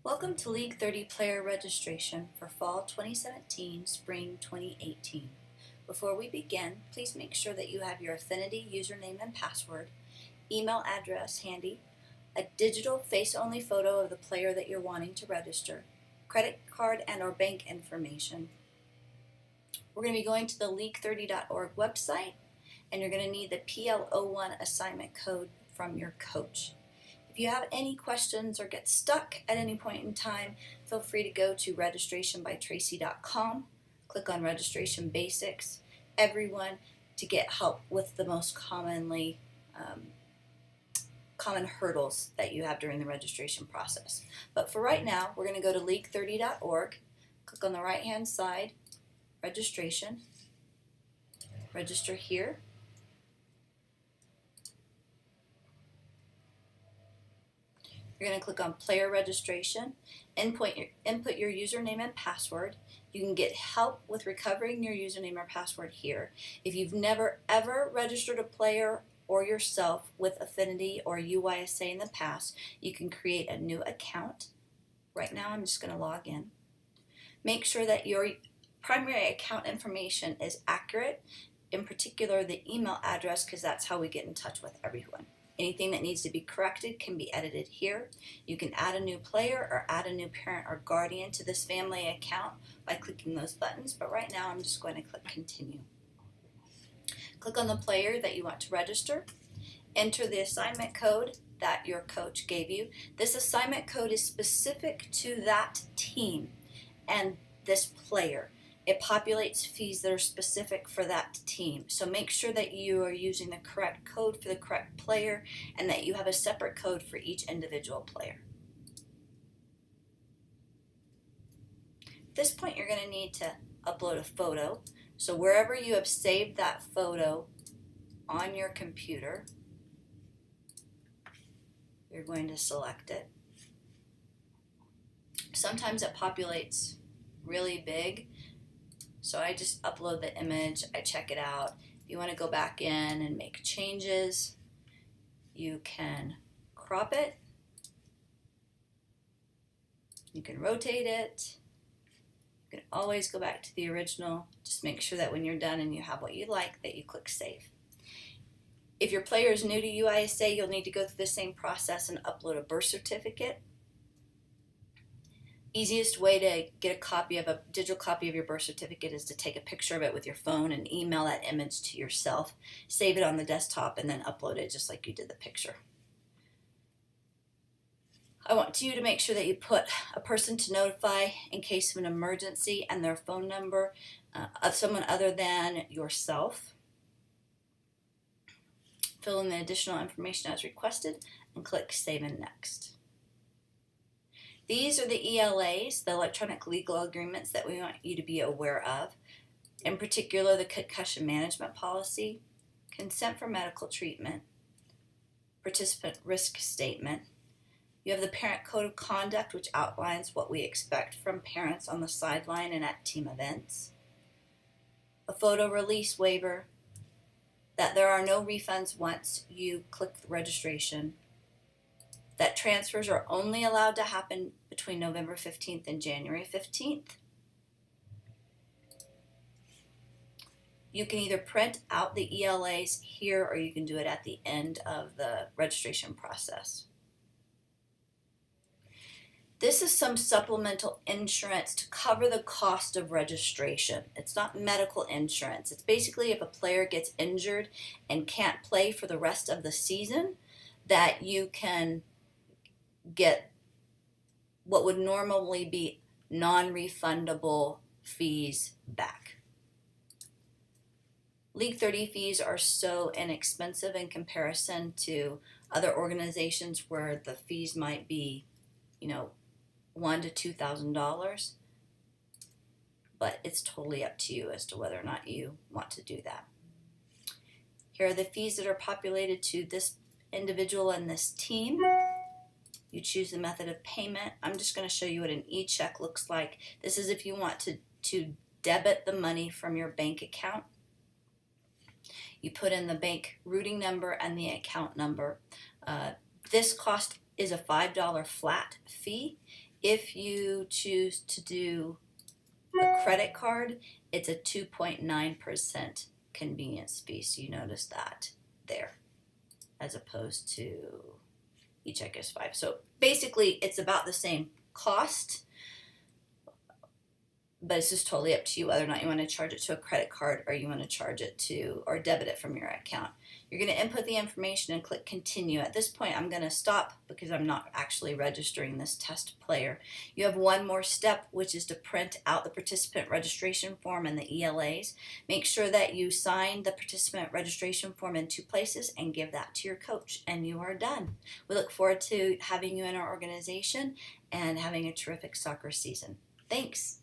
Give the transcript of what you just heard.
Welcome to League 30 player registration for Fall 2017, Spring 2018. Before we begin, please make sure that you have your Affinity username and password, email address handy, a digital face-only photo of the player that you're wanting to register, credit card and or bank information. We're going to be going to the league30.org website, and you're going to need the PL01 assignment code from your coach. If you have any questions or get stuck at any point in time, feel free to go to registrationbytracy.com, click on Registration Basics, Everyone, to get help with the most common hurdles that you have during the registration process. But for right now, we're going to go to league30.org, click on the right-hand side, Registration, register here. You're going to click on Player Registration, input your username and password. You can get help with recovering your username or password here. If you've never ever registered a player or yourself with Affinity or UYSA in the past, you can create a new account. Right now I'm just going to log in. Make sure that your primary account information is accurate, in particular the email address, because that's how we get in touch with everyone. Anything that needs to be corrected can be edited here. You can add a new player or add a new parent or guardian to this family account by clicking those buttons, but right now I'm just going to click Continue. Click on the player that you want to register. Enter the assignment code that your coach gave you. This assignment code is specific to that team and this player. It populates fees that are specific for that team. So make sure that you are using the correct code for the correct player and that you have a separate code for each individual player. At this point, you're going to need to upload a photo. So wherever you have saved that photo on your computer, you're going to select it. Sometimes it populates really big, so I just upload the image, I check it out. If you want to go back in and make changes, you can crop it, you can rotate it, you can always go back to the original. Just make sure that when you're done and you have what you like, that you click Save. If your player is new to UYSA, you'll need to go through the same process and upload a birth certificate. Easiest way to get a digital copy of your birth certificate is to take a picture of it with your phone and email that image to yourself, save it on the desktop, and then upload it just like you did the picture. I want you to make sure that you put a person to notify in case of an emergency and their phone number of someone other than yourself. Fill in the additional information as requested and click Save and Next. These are the ELAs, the electronic legal agreements, that we want you to be aware of. In particular, the concussion management policy, consent for medical treatment, participant risk statement. You have the parent code of conduct, which outlines what we expect from parents on the sideline and at team events. A photo release waiver, that there are no refunds once you click the registration, that transfers are only allowed to happen between November 15th and January 15th. You can either print out the ELAs here or you can do it at the end of the registration process. This is some supplemental insurance to cover the cost of registration. It's not medical insurance. It's basically if a player gets injured and can't play for the rest of the season, that you can get what would normally be non-refundable fees back. League 30 fees are so inexpensive in comparison to other organizations where the fees might be, $1,000 to $2,000, but it's totally up to you as to whether or not you want to do that. Here are the fees that are populated to this individual and this team. You choose the method of payment. I'm just going to show you what an e-check looks like. This is if you want to debit the money from your bank account. You put in the bank routing number and the account number. This cost is a $5 flat fee. If you choose to do a credit card, it's a 2.9% convenience fee. So you notice that there, as opposed to e-check is 5. So basically it's about the same cost, but it's just totally up to you whether or not you want to charge it to a credit card or you want to charge it to or debit it from your account. You're going to input the information and click continue. At this point I'm going to stop because I'm not actually registering this test player. You have one more step, which is to print out the participant registration form and the ELAs. Make sure that you sign the participant registration form in 2 places and give that to your coach, and you are done. We look forward to having you in our organization and having a terrific soccer season. Thanks.